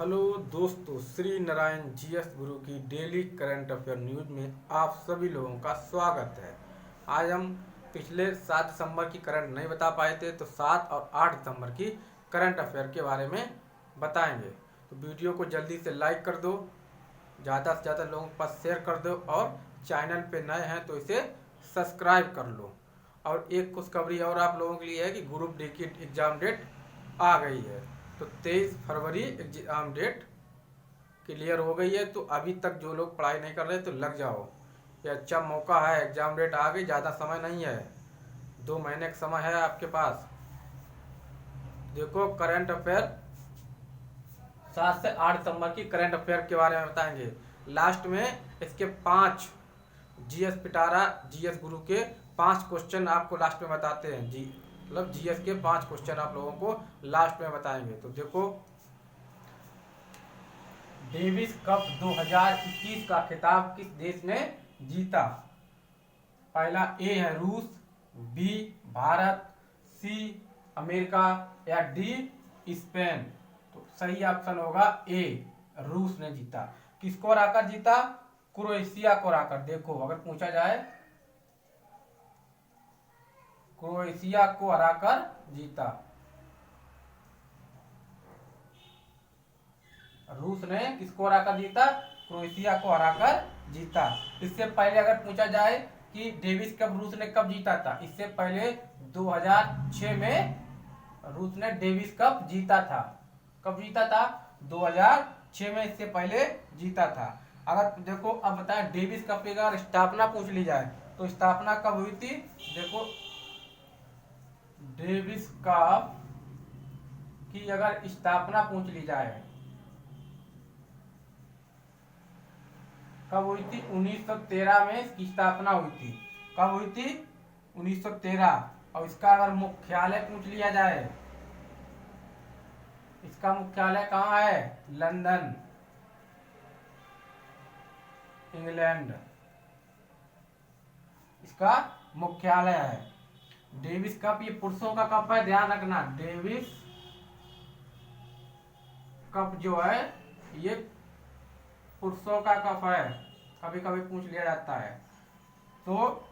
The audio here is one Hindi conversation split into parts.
हेलो दोस्तों, श्री नारायण जीएस गुरु की डेली करंट अफेयर न्यूज में आप सभी लोगों का स्वागत है। आज हम पिछले 7 दिसंबर की करंट नहीं बता पाए थे, तो 7 और 8 दिसंबर की करंट अफेयर के बारे में बताएंगे। तो वीडियो को जल्दी से लाइक कर दो, ज़्यादा से ज़्यादा लोगों के पास शेयर कर दो और चैनल पे नए हैं तो इसे सब्सक्राइब कर लो। और एक खुशखबरी और आप लोगों के लिए है कि ग्रुप डी की एग्ज़ाम डेट आ गई है। तो 23 फरवरी एग्जाम डेट क्लियर हो गई है। तो अभी तक जो लोग पढ़ाई नहीं कर रहे तो लग जाओ, ये अच्छा मौका है। एग्जाम डेट आ गई, ज़्यादा समय नहीं है, 2 महीने का समय है आपके पास। देखो करंट अफेयर 7 से 8 दिसंबर की करंट अफेयर के बारे में बताएंगे। लास्ट में इसके 5 जीएस पिटारा जीएस गुरु के 5 क्वेश्चन आपको लास्ट में बताते हैं जी, मतलब जीएस के 5 क्वेश्चन आप लोगों को लास्ट में बताएंगे। तो देखो, डेविस कप 2021 का खिताब किस देश ने जीता? पहला ए है रूस, बी भारत, सी अमेरिका या डी स्पेन। तो सही ऑप्शन होगा ए, रूस ने जीता। किसको हराकर जीता? क्रोएशिया को हराकर। देखो अगर पूछा जाए, क्रोएशिया को हराकर जीता। रूस ने किसको हराकर जीता? क्रोएशिया को हराकर जीता। इससे पहले अगर पूछा जाए कि डेविस कप रूस ने कब जीता था, इससे पहले 2006 में रूस ने डेविस कप जीता था। कब जीता था? 2006 में इससे पहले जीता था। अगर देखो अब बताएं, डेविस कप की अगर स्थापना पूछ ली जाए तो स्थापना कब हुई थी? देखो, डेविस कप की अगर स्थापना पूछ ली जाए कब हुई थी? 1913 में इसकी स्थापना हुई थी। कब हुई थी? 1913। और इसका अगर मुख्यालय पूछ लिया जाए, इसका मुख्यालय कहाँ है? लंदन, इंग्लैंड इसका मुख्यालय है। डेविस कप ये पुरुषों का कप है, ध्यान रखना। डेविस कप जो है ये पुरुषों का कप है, कभी कभी पूछ लिया जाता है। तो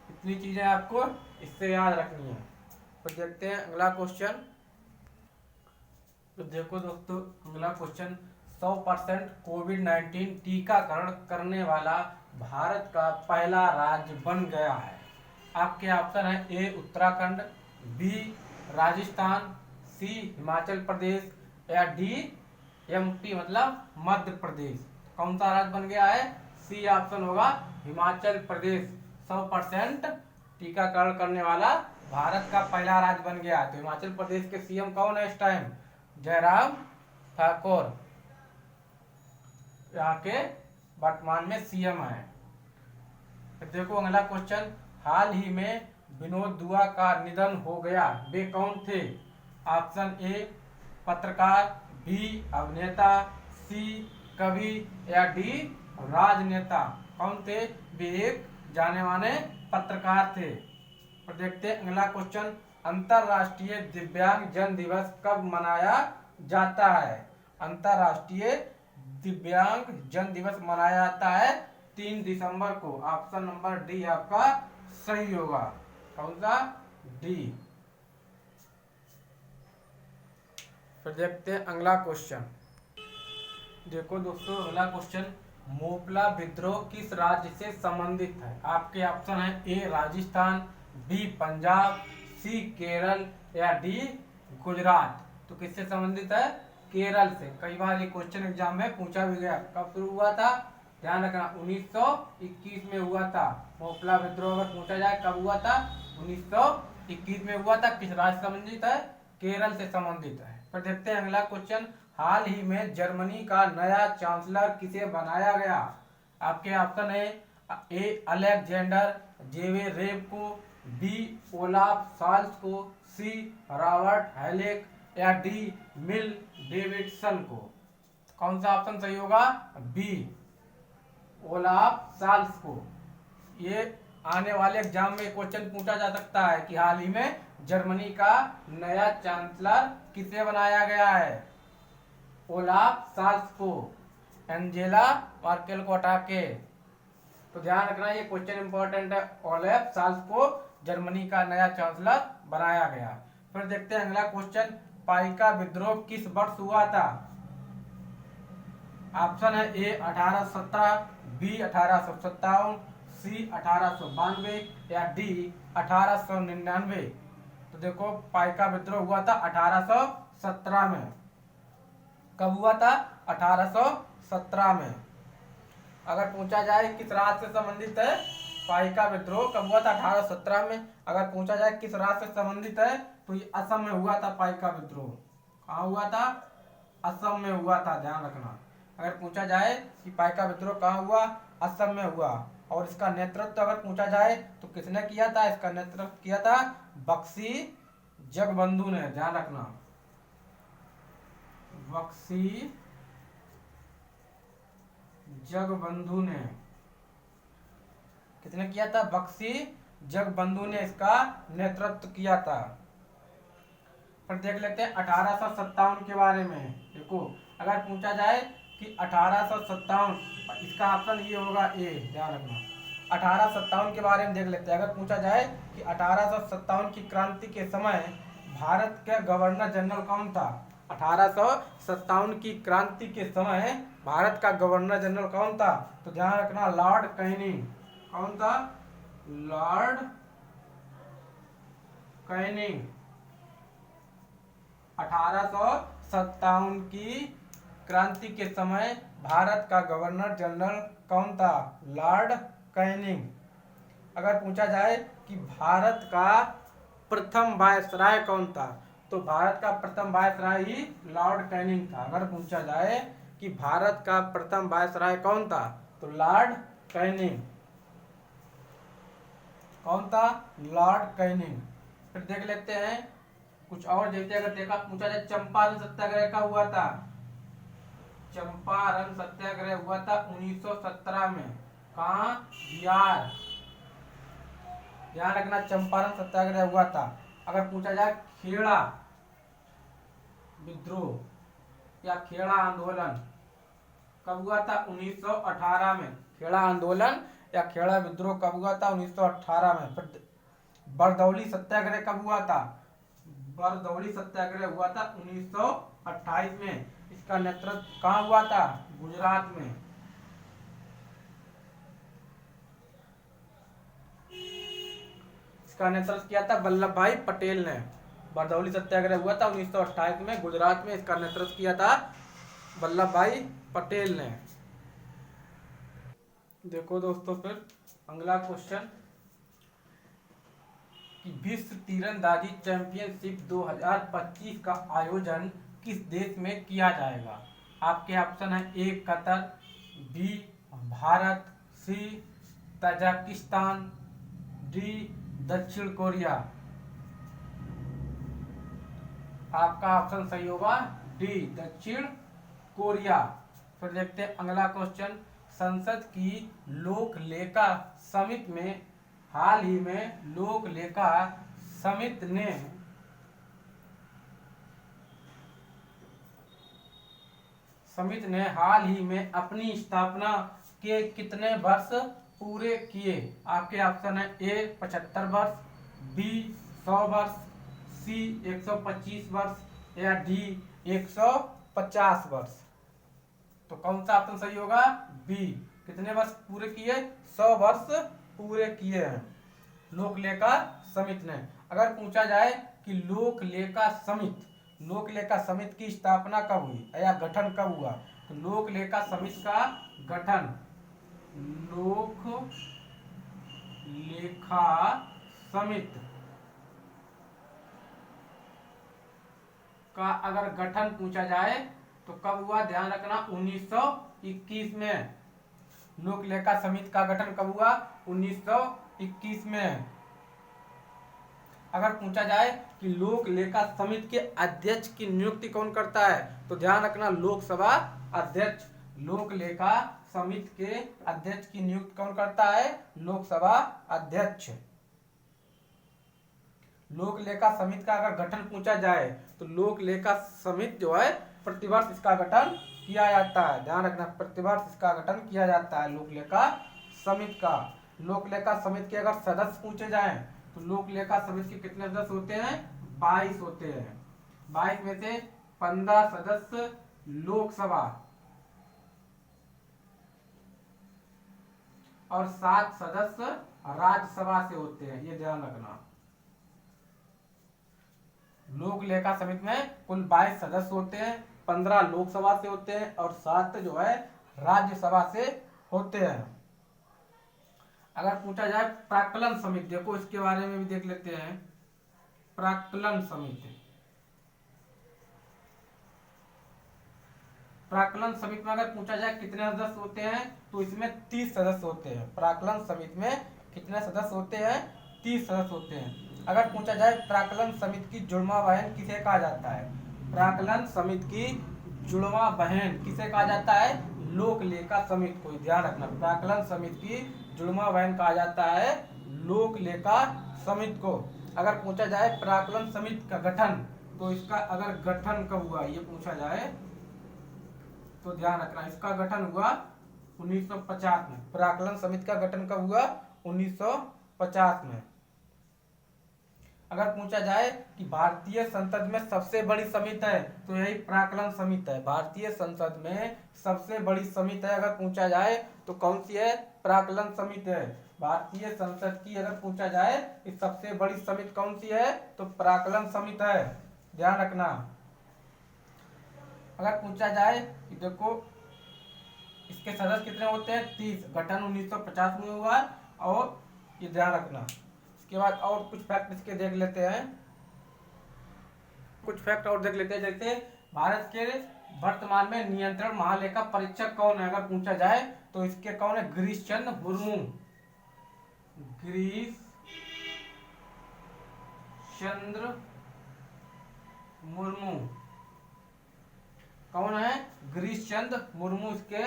इतनी चीजें आपको इससे याद रखनी है। तो देखते हैं अगला क्वेश्चन। तो देखो दोस्तों, अगला क्वेश्चन, 100% कोविड-19 टीकाकरण करने वाला भारत का पहला राज्य बन गया है। आपके ऑप्शन है ए उत्तराखंड, बी राजस्थान, सी हिमाचल प्रदेश या डी एमपी मतलब मध्य प्रदेश। कौन सा राज्य बन गया है? सी ऑप्शन होगा, हिमाचल प्रदेश। 100% टीकाकरण करने वाला भारत का पहला राज्य बन गया। तो हिमाचल प्रदेश के सीएम कौन है इस टाइम? जयराम ठाकुर, यहाँ के वर्तमान में सीएम है। देखो अगला क्वेश्चन, हाल ही में विनोद दुआ का निधन हो गया, वे कौन थे? ऑप्शन ए पत्रकार, बी अभिनेता, सी कवि या डी राजनेता। कौन थे? वे एक जाने माने पत्रकार थे। और देखते हैं अगला क्वेश्चन, अंतरराष्ट्रीय दिव्यांग जन दिवस कब मनाया जाता है? अंतरराष्ट्रीय दिव्यांग जन दिवस मनाया जाता है 3 दिसंबर को। ऑप्शन नंबर डी आपका सही होगा। कौन सा? डी। फिर देखते हैं अगला क्वेश्चन। देखो दोस्तों अगला क्वेश्चन, मोपला विद्रोह किस राज्य से संबंधित है? आपके ऑप्शन है ए राजस्थान, बी पंजाब, सी केरल या डी गुजरात। तो किससे संबंधित है? केरल से। कई बार ये क्वेश्चन एग्जाम में पूछा भी गया। कब शुरू हुआ था? ध्यान रखना, 1921 में हुआ था। मोपला विद्रोह अगर पूछा जाए कब हुआ था? 1921 में हुआ था। किस राज्य से संबंधित है? केरल से संबंधित है। फिर देखते हैं अगला क्वेश्चन, हाल ही में जर्मनी का नया चांसलर किसे बनाया गया? आपके ऑप्शन है ए अलेक्जेंडर जेवेरेव को, बी ओलाफ शॉल्ज को, सी रॉबर्ट हैलेक या डी मिल डेविडसन को। कौन सा ऑप्शन सही होगा? बी ओलाफ शॉल्ज को। ये आने वाले एग्जाम में क्वेश्चन पूछा जा सकता है कि हाल ही में जर्मनी का नया चांसलर किसे बनाया गया है? ओलाफ साल्स को, एंजेला मार्केल को हटा के। तो ध्यान रखना ये क्वेश्चन इंपॉर्टेंट है। ओलाफ साल्स को जर्मनी का नया चांसलर बनाया गया। फिर देखते हैं अगला क्वेश्चन, पाइका विद्रोह किस वर्ष हुआ था? ऑप्शन है ए 1817, बी 1857, सी 1892 या डी 1899। तो देखो पाइका विद्रोह हुआ था 1817 में। कब हुआ था? 1817 में। अगर पूछा जाए किस राज्य से संबंधित है पाइका विद्रोह, कब हुआ था? 1817 में। अगर पूछा जाए किस राज्य से संबंधित है तो ये असम में हुआ था पाइका विद्रोह। कहाँ हुआ था? असम में हुआ था, ध्यान रखना। अगर पूछा जाए कि पाइका विद्रोह कहाँ हुआ, असम में हुआ। और इसका नेतृत्व अगर पूछा जाए तो किसने किया था? इसका नेतृत्व किया था बख्शी जगबंधु ने, ध्यान रखना, बख्शी जगबंधु ने। किसने किया था? बख्शी जगबंधु ने इसका नेतृत्व किया था। फिर देख लेते हैं 1857 के बारे में। देखो अगर पूछा जाए कि 1857, इसका ऑप्शन ये होगा ए, ध्यान रखना। 1857 के बारे में देख लेते हैं। अगर पूछा जाए कि 1857 की क्रांति के समय भारत के गवर्नर जनरल कौन था? 1857 की क्रांति के समय भारत का गवर्नर जनरल कौन था? तो ध्यान रखना लॉर्ड कैनिंग। कौन था? Lord Canning. 1857 की क्रांति के समय भारत का गवर्नर जनरल कौन था? Lord Canning. अगर पूछा जाए कि भारत का प्रथम वायसराय कौन था? तो भारत का प्रथम वायसराय ही लॉर्ड कैनिंग था। अगर पूछा जाए कि भारत का प्रथम वायसराय कौन था तो लॉर्ड कैनिंग। कौन था? Lord Canning. फिर देख लेते हैं कुछ और देखते हैं। अगर देखा पूछा जाए चंपारण सत्याग्रह का हुआ था? चंपारण सत्याग्रह हुआ था 1917 में। कहाँ? बिहार। ध्यान रखना चंपारण सत्याग्रह हुआ था। अगर पूछा जाए खेड़ा विद्रोह या खेड़ा आंदोलन कब हुआ था? 1918 में। खेड़ा आंदोलन या खेड़ा विद्रोह कब हुआ था? 1918 में। फिर बरदौली सत्याग्रह कब हुआ था? बरदौली सत्याग्रह हुआ था 1928 में। इसका नेतृत्व कहाँ हुआ था? गुजरात में। इसका नेतृत्व किया था वल्लभ भाई पटेल ने। बरदौली सत्याग्रह हुआ था 1928 में गुजरात में। इसका नेतृत्व किया था वल्लभ भाई पटेल ने। देखो दोस्तों फिर अगला क्वेश्चन कि विश्व तीरंदाजी चैंपियनशिप 2025 का आयोजन किस देश में किया जाएगा? आपके ऑप्शन है ए कतर, बी भारत, सी तजाकिस्तान, डी दक्षिण कोरिया। आपका ऑप्शन सही होगा डी दक्षिण कोरिया। फिर देखते हैं अगला क्वेश्चन, संसद की लोक लेखा समिति में हाल ही में लोक लेखा समिति ने हाल ही में अपनी स्थापना के कितने वर्ष पूरे किए? आपके ऑप्शन है ए 75 वर्ष, बी 100 वर्ष, सी 125 वर्ष या डी 150 वर्ष। तो कौन सा ऑप्शन सही होगा? बी। कितने वर्ष पूरे किए? 100 वर्ष पूरे किए हैं लोक लेखा समिति ने। अगर पूछा जाए कि लोक लेखा समिति की स्थापना कब हुई या गठन कब हुआ तो लोक लेखा समिति का गठन लोक लेखा समिति का अगर गठन पूछा जाए तो कब हुआ? ध्यान रखना 1921 में। लोक लेखा समिति का गठन कब हुआ? 1921 में। अगर पूछा जाए कि लोक लेखा समिति के अध्यक्ष की नियुक्ति कौन करता है तो ध्यान रखना लोकसभा अध्यक्ष। लोक लेखा समिति के अध्यक्ष की नियुक्ति कौन करता है? लोकसभा अध्यक्ष। लोक लेखा समिति का अगर गठन पूछा जाए तो लोक लेखा समिति जो है प्रतिवर्ष इसका गठन किया जाता है। ध्यान रखना, प्रतिवर्ष इसका गठन किया जाता है लोक लेखा समिति का। लोक लेखा समिति के अगर सदस्य पूछे जाएं तो लोक लेखा समिति के कितने सदस्य होते हैं? 22 होते हैं। 22 में से 15 सदस्य लोकसभा और 7 सदस्य राज्यसभा से होते हैं, ये ध्यान रखना। लोक लेखा समिति में कुल 22 सदस्य होते हैं, 15 लोकसभा से होते हैं और 7 जो है राज्यसभा से होते हैं। अगर पूछा जाए प्राक्कलन समिति, देखो इसके बारे में भी देख लेते हैं। प्राक्कलन समिति, प्राक्कलन समिति में अगर पूछा जाए कितने सदस्य होते हैं तो इसमें 30 सदस्य होते हैं। प्राक्कलन समिति में कितने सदस्य होते हैं? 30 सदस्य होते हैं। अगर पूछा जाए प्राक्कलन समिति की जुड़वा बहन किसे कहा जाता है? प्राक्कलन समिति की जुड़वा बहन किसे कहा जाता है? लोक लेखा समिति को। ध्यान रखना, प्राक्कलन समिति की जुड़वा बहन कहा जाता है लोक लेखा समिति को। अगर पूछा जाए प्राक्कलन समिति का गठन, तो इसका अगर गठन कब हुआ ये पूछा जाए तो ध्यान रखना, इसका गठन हुआ 1950 में। प्राक्कलन समिति का गठन कब हुआ? 1950 में। अगर पूछा जाए कि भारतीय संसद में सबसे बड़ी समिति है तो यही प्राक्कलन समिति है। भारतीय संसद में सबसे बड़ी समिति है अगर पूछा जाए तो कौन सी है? प्राक्कलन समिति है। भारतीय संसद की अगर पूछा जाए कि सबसे बड़ी समिति कौन सी है तो प्राक्कलन समिति है। ध्यान रखना। अगर पूछा जाए कि देखो इसके सदस्य कितने होते हैं? 30। गठन 1950 में हुआ और ये ध्यान रखना। इसके बाद और कुछ फैक्ट इसके देख लेते हैं, कुछ फैक्ट और देख लेते हैं। जैसे भारत के वर्तमान में नियंत्रण महालेखा परीक्षक कौन है अगर पूछा जाए तो इसके कौन है? गिरीश चंद्र मुर्मू। गिरीश चंद्र मुर्मू कौन है? गिरीश चंद्र मुर्मू इसके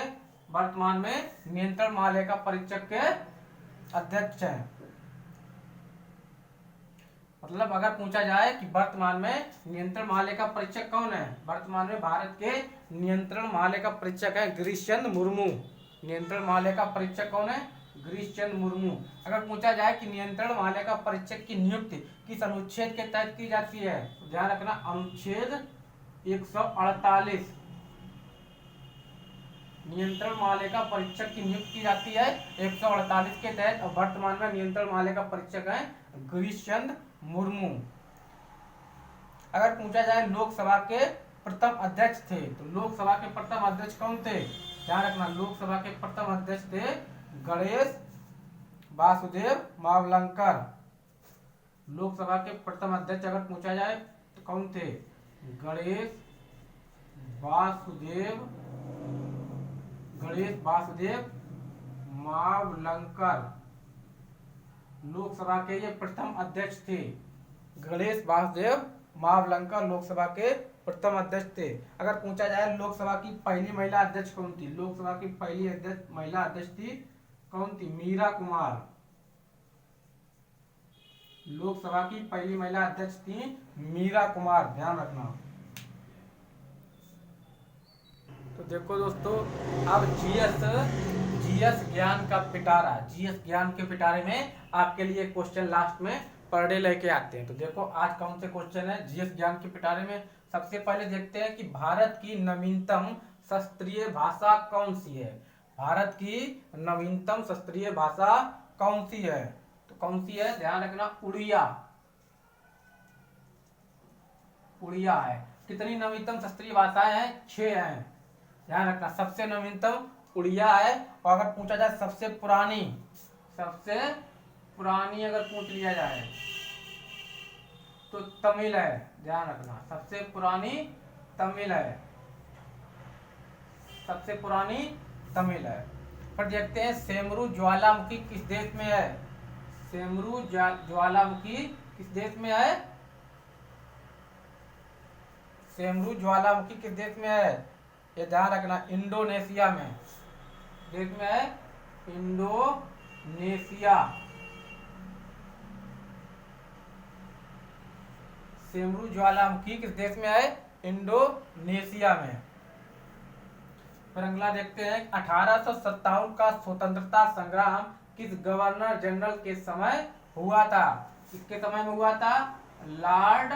वर्तमान में नियंत्रण महालेखा परीक्षक के अध्यक्ष हैं। मतलब अगर पूछा जाए कि वर्तमान में नियंत्रण महालेखा परीक्षक कौन है, वर्तमान में भारत के नियंत्रण महालेखा परीक्षक है गिरीश चंद्र मुर्मू। नियंत्रण महालेखा परीक्षक कौन है? गिरीश चंद्र मुर्मू। अगर पूछा जाए कि नियंत्रण महालेखा परीक्षक की नियुक्ति किस अनुच्छेद के तहत की जाती है तो ध्यान रखना, अनुच्छेद 148। नियंत्रण महालेखा परीक्षक की नियुक्ति की जाती है 148 के तहत और वर्तमान में नियंत्रण महालेखा परीक्षक है गिरीश चंद्र मुर्मू। अगर पूछा जाए लोकसभा के प्रथम अध्यक्ष थे तो लोकसभा के प्रथम अध्यक्ष कौन थे? ध्यान रखना, लोकसभा के प्रथम अध्यक्ष थे गणेश वासुदेव मावलंकर। लोकसभा के प्रथम अध्यक्ष अगर पूछा जाए तो कौन थे? गणेश वासुदेव मावलंकर लोकसभा के ये प्रथम अध्यक्ष थे। गणेश वासुदेव मावलंकर लोकसभा के प्रथम अध्यक्ष थे। अगर पूछा जाए लोकसभा की पहली महिला अध्यक्ष कौन थी? लोकसभा की पहली महिला अध्यक्ष थी कौन थी? मीरा कुमार। लोकसभा की पहली महिला अध्यक्ष थी मीरा कुमार। ध्यान रखना। तो देखो दोस्तों, अब जीएस ज्ञान का पिटारा, जीएस ज्ञान के पिटारे में आपके लिए क्वेश्चन लास्ट में पर डे लेके आते हैं। तो देखो आज कौन से क्वेश्चन है जीएस ज्ञान के पिटारे में। सबसे पहले देखते हैं कि भारत की नवीनतम शास्त्रीय भाषा कौन सी है। भारत की नवीनतम शास्त्रीय भाषा कौन सी है? तो कौन सी है? ध्यान रखना, उड़िया। उड़िया है। कितनी नवीनतम शास्त्रीय भाषाएं हैं? 6 हैं। ध्यान रखना, सबसे नवीनतम उड़िया है। और अगर पूछा जाए सबसे पुरानी अगर पूछ लिया जाए तो तमिल है। ध्यान रखना, सबसे पुरानी तमिल है। सबसे पुरानी तमिल है। फिर देखते हैं सेमरू ज्वालामुखी किस देश में है? सेमरू ज्वालामुखी किस देश में है? सेमरू ज्वालामुखी किस देश में है? ये ध्यान रखना, इंडोनेशिया में। देश में है इंडोनेशिया। सेमरू ज्वालामुखी किस देश में है? इंडोनेशिया में। फिर अगला देखते हैं 1857 का स्वतंत्रता संग्राम किस गवर्नर जनरल के समय हुआ था? किसके समय में हुआ था? Lord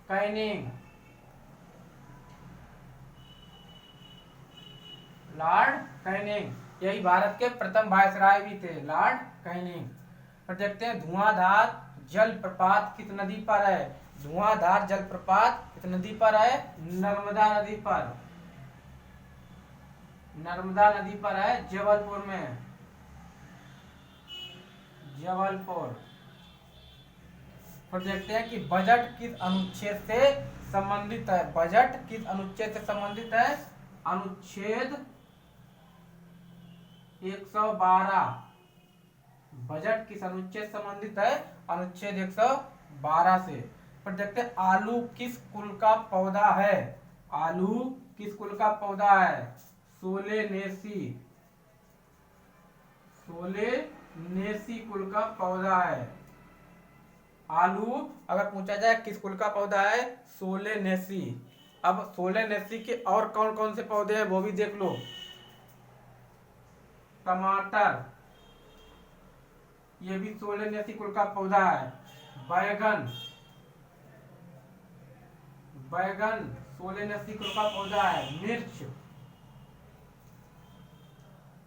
Canning. लॉर्ड कैनिंग यही भारत के प्रथम वायसराय भी थे, लॉर्ड कैनिंग। फिर देखते हैं धुआंधार जलप्रपात किस नदी पर है? धुआंधार जलप्रपात किस नदी पर है? नर्मदा नदी पर। नर्मदा नदी पर है, जबलपुर में, जबलपुर। फिर देखते हैं कि बजट किस अनुच्छेद से संबंधित है? बजट किस अनुच्छेद से संबंधित है? अनुच्छेद 112। बजट किस अनुच्छेद से संबंधित है? अनुच्छेद 112 से। फिर देखते हैं आलू किस कुल का पौधा है? आलू किस कुल का पौधा है? सोलेनेसी। सोलेनेसी कुल का पौधा है आलू। अगर पूछा जाए किस कुल का पौधा है? सोलेनेसी। अब सोलेनेसी के और कौन कौन से पौधे हैं वो भी देख लो। टमाटर, ये भी सोलेनेसी कुल का पौधा है। बैगन, बैगन सोलेनेसी कुल का पौधा है। मिर्च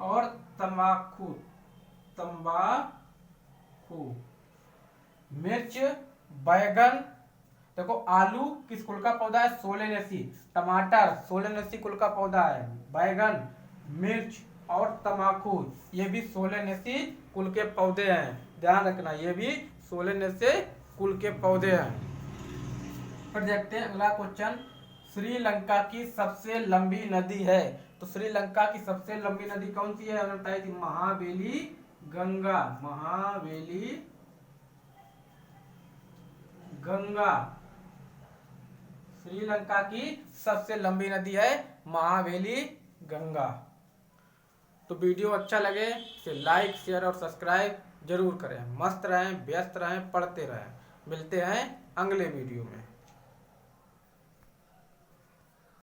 और तंबाकू, तंबाकू, मिर्च, बैगन। देखो आलू किस कुल का पौधा है? सोलेनेसी। टमाटर सोलेनेसी कुल का पौधा है। बैगन, मिर्च और तंबाकू ये भी सोलेनेसी कुल के पौधे हैं, ध्यान रखना, ये भी सोलेनेसी कुल के पौधे हैं। फिर देखते हैं अगला क्वेश्चन, श्रीलंका की सबसे लंबी नदी है। तो श्रीलंका की सबसे लंबी नदी कौन सी है? बताई थी महावेली गंगा। महावेली गंगा श्रीलंका की सबसे लंबी नदी है महावेली गंगा। तो वीडियो अच्छा लगे तो लाइक शेयर और सब्सक्राइब जरूर करें। मस्त रहें, व्यस्त रहें, पढ़ते रहें। मिलते हैं अगले वीडियो में।